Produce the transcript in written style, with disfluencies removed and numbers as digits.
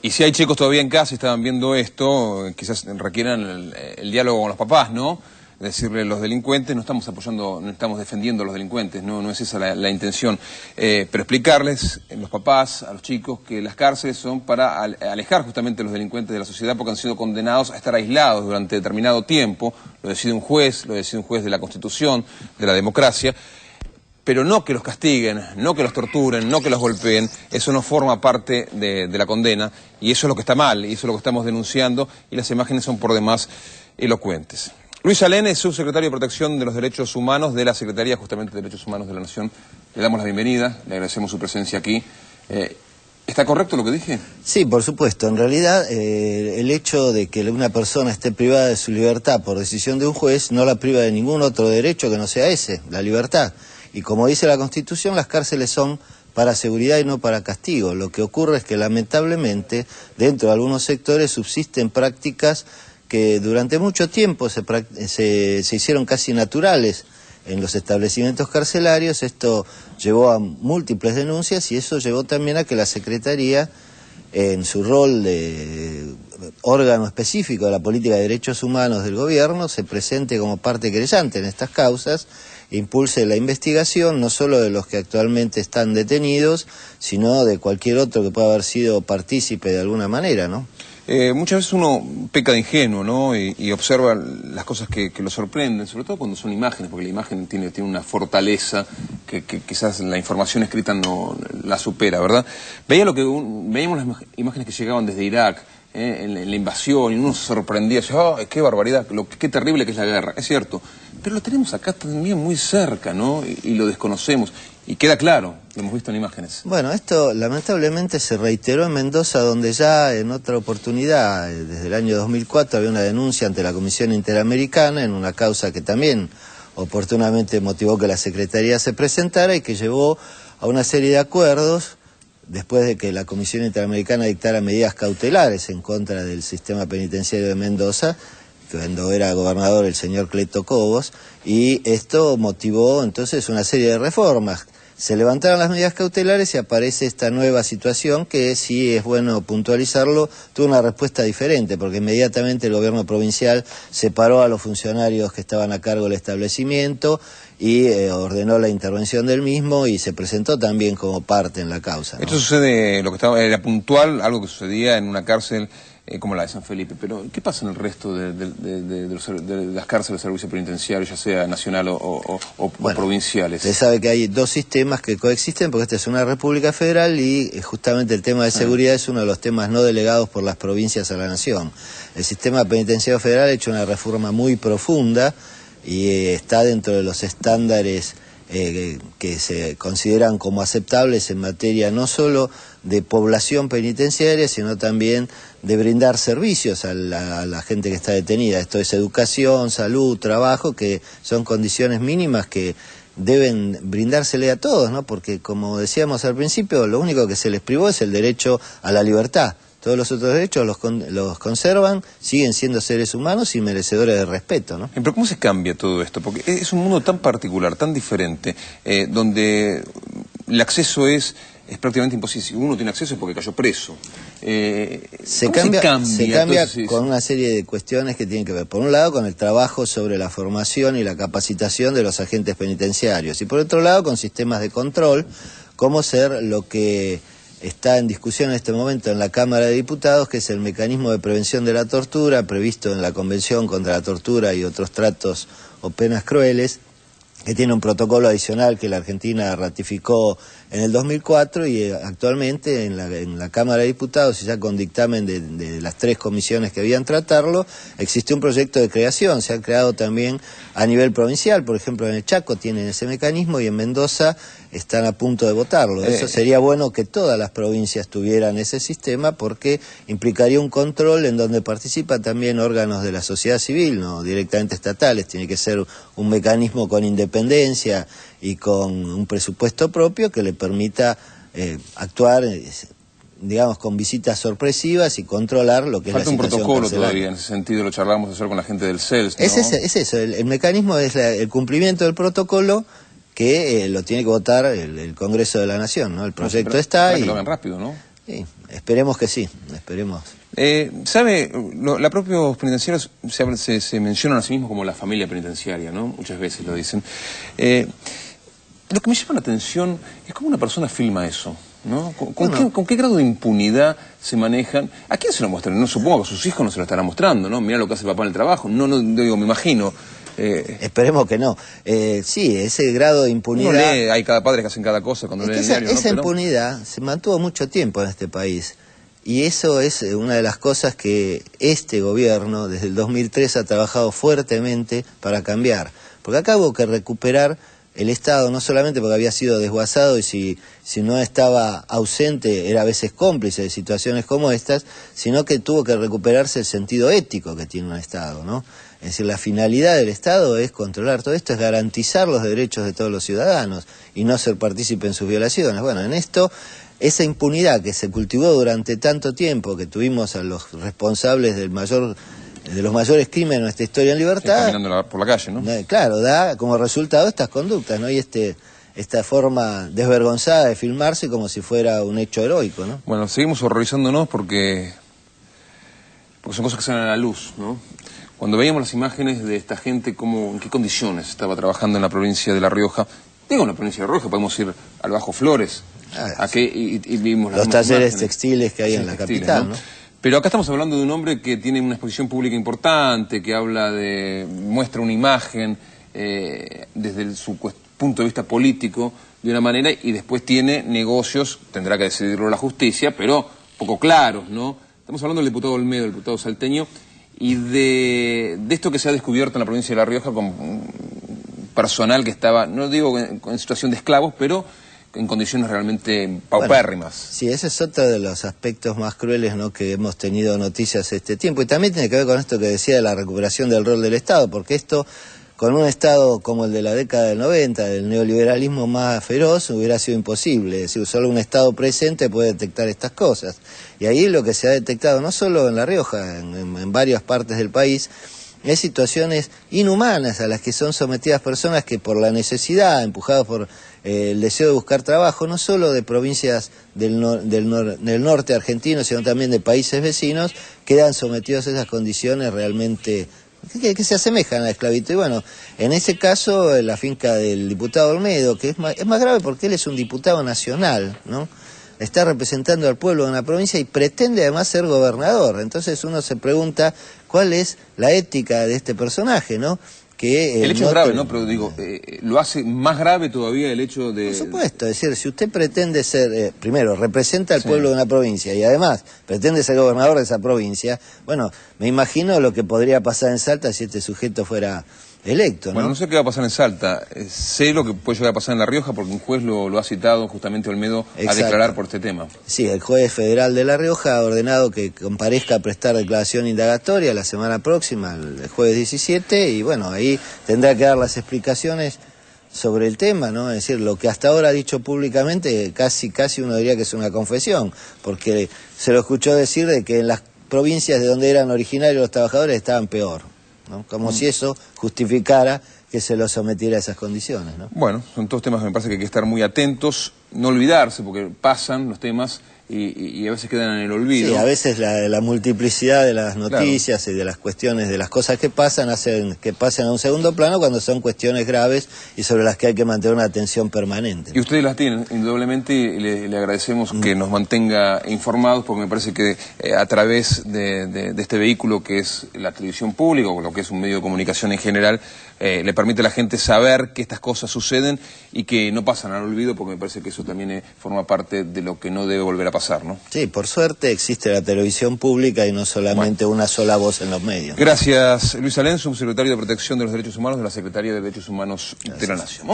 Y si hay chicos todavía en casa y estaban viendo esto, quizás requieran el diálogo con los papás, ¿no? Decirle los delincuentes, no estamos apoyando, no estamos defendiendo a los delincuentes, no es esa la intención. Pero explicarles, los papás, a los chicos, que las cárceles son para alejar justamente a los delincuentes de la sociedad porque han sido condenados a estar aislados durante determinado tiempo. Lo decide un juez de la Constitución, de la democracia. Pero no que los castiguen, no que los torturen, no que los golpeen, eso no forma parte de la condena, y eso es lo que está mal, y eso es lo que estamos denunciando, y las imágenes son por demás elocuentes. Luis Alén es subsecretario de Protección de los Derechos Humanos de la Secretaría justamente de Derechos Humanos de la Nación. Le damos la bienvenida, le agradecemos su presencia aquí. ¿Está correcto lo que dije? Sí, por supuesto. En realidad, el hecho de que una persona esté privada de su libertad por decisión de un juez no la priva de ningún otro derecho que no sea ese, la libertad. Y como dice la Constitución, las cárceles son para seguridad y no para castigo. Lo que ocurre es que lamentablemente dentro de algunos sectores subsisten prácticas que durante mucho tiempo se hicieron casi naturales en los establecimientos carcelarios. Esto llevó a múltiples denuncias y eso llevó también a que la Secretaría, en su rol de órgano específico de la política de derechos humanos del gobierno, se presente como parte querellante en estas causas, impulse la investigación no solo de los que actualmente están detenidos, sino de cualquier otro que pueda haber sido partícipe de alguna manera, ¿no? Muchas veces uno peca de ingenuo, ¿no? Y observa las cosas que lo sorprenden, sobre todo cuando son imágenes, porque la imagen tiene una fortaleza que quizás la información escrita no la supera, ¿verdad? Veíamos las imágenes que llegaban desde Irak, en la invasión, y uno se sorprendía, decía, oh, qué barbaridad, qué terrible que es la guerra, es cierto, pero lo tenemos acá también muy cerca, ¿no? Y lo desconocemos, y queda claro, lo hemos visto en imágenes. Bueno, esto lamentablemente se reiteró en Mendoza, donde ya en otra oportunidad, desde el año 2004, había una denuncia ante la Comisión Interamericana en una causa que también oportunamente motivó que la Secretaría se presentara y que llevó a una serie de acuerdos después de que la Comisión Interamericana dictara medidas cautelares en contra del sistema penitenciario de Mendoza, cuando era gobernador el señor Cleto Cobos, y esto motivó entonces una serie de reformas. Se levantaron las medidas cautelares y aparece esta nueva situación que, sí es bueno puntualizarlo, tuvo una respuesta diferente, porque inmediatamente el gobierno provincial separó a los funcionarios que estaban a cargo del establecimiento y ordenó la intervención del mismo y se presentó también como parte en la causa, ¿no? Esto sucede, era puntual, algo que sucedía en una cárcel como la de San Felipe, pero ¿qué pasa en el resto de las cárceles de servicio penitenciario, ya sea nacional o provinciales? Usted sabe que hay dos sistemas que coexisten porque esta es una república federal y justamente el tema de seguridad es uno de los temas no delegados por las provincias a la nación. El sistema penitenciario federal ha hecho una reforma muy profunda y está dentro de los estándares que se consideran como aceptables en materia no solo de población penitenciaria, sino también de brindar servicios a la gente que está detenida. Esto es educación, salud, trabajo, que son condiciones mínimas que deben brindársele a todos, ¿no? Porque, como decíamos al principio, lo único que se les privó es el derecho a la libertad. Todos los otros derechos los conservan, siguen siendo seres humanos y merecedores de respeto, ¿no? Pero ¿cómo se cambia todo esto? Porque es un mundo tan particular, tan diferente, donde el acceso es prácticamente imposible. Si uno tiene acceso es porque cayó preso. Se cambia con una serie de cuestiones que tienen que ver, por un lado, con el trabajo sobre la formación y la capacitación de los agentes penitenciarios, y por otro lado, con sistemas de control, como ser lo que está en discusión en este momento en la Cámara de Diputados, que es el mecanismo de prevención de la tortura previsto en la Convención contra la Tortura y otros tratos o penas crueles, que tiene un protocolo adicional que la Argentina ratificó en el 2004 y actualmente en la Cámara de Diputados, y ya con dictamen de las 3 comisiones que habían tratarlo, existe un proyecto de creación. Se ha creado también a nivel provincial, por ejemplo en el Chaco tienen ese mecanismo y en Mendoza están a punto de votarlo. Eso sería bueno que todas las provincias tuvieran ese sistema porque implicaría un control en donde participan también órganos de la sociedad civil, no directamente estatales. Tiene que ser un mecanismo con independencia y con un presupuesto propio que le permita actuar, digamos, con visitas sorpresivas y controlar lo que es la situación. Falta un protocolo todavía, en ese sentido lo charlamos ayer con la gente del CELS, ¿no? Es eso, el mecanismo es el cumplimiento del protocolo que lo tiene que votar el Congreso de la Nación, ¿no? El proyecto está para y que lo hagan rápido, ¿no? Sí, esperemos que sí, esperemos. ¿Sabe? La propios penitenciarios se mencionan a sí mismos como la familia penitenciaria, ¿no? Muchas veces lo dicen. Lo que me llama la atención es cómo una persona filma eso, ¿no? ¿Con qué grado de impunidad se manejan? ¿A quién se lo muestran? No, supongo que a sus hijos no se lo estarán mostrando, ¿no? Mirá lo que hace el papá en el trabajo. No digo, me imagino. Esperemos que no. Sí, ese grado de impunidad... Uno lee, hay cada padre que hacen cada cosa cuando lee el diario, ¿no? Esa impunidad se mantuvo mucho tiempo en este país. Y eso es una de las cosas que este gobierno, desde el 2003, ha trabajado fuertemente para cambiar. Porque acá hubo que recuperar el Estado, no solamente porque había sido desguazado y si no estaba ausente era a veces cómplice de situaciones como estas, sino que tuvo que recuperarse el sentido ético que tiene un Estado, ¿no? Es decir, la finalidad del Estado es controlar todo esto, es garantizar los derechos de todos los ciudadanos y no ser partícipe en sus violaciones. Bueno, en esto, esa impunidad que se cultivó durante tanto tiempo, que tuvimos a los responsables de los mayores crímenes de nuestra historia en libertad... Caminando por la calle, ¿no? Claro, da como resultado estas conductas, ¿no? Y esta forma desvergonzada de filmarse como si fuera un hecho heroico, ¿no? Bueno, seguimos horrorizándonos porque son cosas que salen a la luz, ¿no? Cuando veíamos las imágenes de esta gente, en qué condiciones estaba trabajando en la provincia de La Rioja, digo en la provincia de La Rioja, podemos ir al Bajo Flores, y vimos los talleres textiles que hay en la capital, ¿no? Pero acá estamos hablando de un hombre que tiene una exposición pública importante, que muestra una imagen desde su punto de vista político de una manera, y después tiene negocios, tendrá que decidirlo la justicia, pero poco claros, ¿no? Estamos hablando del diputado Olmedo, el diputado salteño, y de esto que se ha descubierto en la provincia de La Rioja con personal que estaba, no digo en situación de esclavos, pero en condiciones realmente paupérrimas. Bueno, sí, ese es otro de los aspectos más crueles, ¿no?, que hemos tenido noticias este tiempo. Y también tiene que ver con esto que decía de la recuperación del rol del Estado, porque esto, con un Estado como el de la década del 90, del neoliberalismo más feroz, hubiera sido imposible. Es decir, solo un Estado presente puede detectar estas cosas. Y ahí lo que se ha detectado, no solo en La Rioja, en varias partes del país, es situaciones inhumanas a las que son sometidas personas que por la necesidad, empujados por el deseo de buscar trabajo, no solo de provincias del norte argentino, sino también de países vecinos, quedan sometidos a esas condiciones realmente que se asemejan a la esclavitud. Y bueno, en ese caso, la finca del diputado Olmedo, que es más grave porque él es un diputado nacional, ¿no? Está representando al pueblo de una provincia y pretende además ser gobernador. Entonces uno se pregunta cuál es la ética de este personaje, ¿no? El hecho es grave, ¿no? Pero digo, lo hace más grave todavía el hecho de... Por supuesto, es decir, si usted pretende ser, primero, representa al pueblo de una provincia y además pretende ser gobernador de esa provincia, bueno, me imagino lo que podría pasar en Salta si este sujeto fuera electo, ¿no? Bueno, no sé qué va a pasar en Salta, sé lo que puede llegar a pasar en La Rioja porque un juez lo ha citado justamente Olmedo a declarar por este tema. Sí, el juez federal de La Rioja ha ordenado que comparezca a prestar declaración indagatoria la semana próxima, el jueves 17, y bueno, ahí tendrá que dar las explicaciones sobre el tema, ¿no? Es decir, lo que hasta ahora ha dicho públicamente, casi uno diría que es una confesión, porque se lo escuchó decir de que en las provincias de donde eran originarios los trabajadores estaban peor, ¿no? Como si eso justificara que se los sometiera a esas condiciones, ¿no? Bueno, son todos temas que me parece que hay que estar muy atentos, no olvidarse, porque pasan los temas y a veces quedan en el olvido. Sí, a veces la multiplicidad de las noticias, claro, y de las cuestiones, de las cosas que pasan, hacen que pasen a un segundo plano cuando son cuestiones graves y sobre las que hay que mantener una atención permanente. Y ustedes las tienen, indudablemente, y le agradecemos que nos mantenga informados, porque me parece que a través de este vehículo que es la televisión pública, o lo que es un medio de comunicación en general, le permite a la gente saber que estas cosas suceden y que no pasan al olvido, porque me parece que eso también forma parte de lo que no debe volver a pasar, ¿no? Sí, por suerte existe la televisión pública y no solamente una sola voz en los medios. Gracias, Luis Alén, subsecretario de Protección de los Derechos Humanos de la Secretaría de Derechos Humanos de la Nación.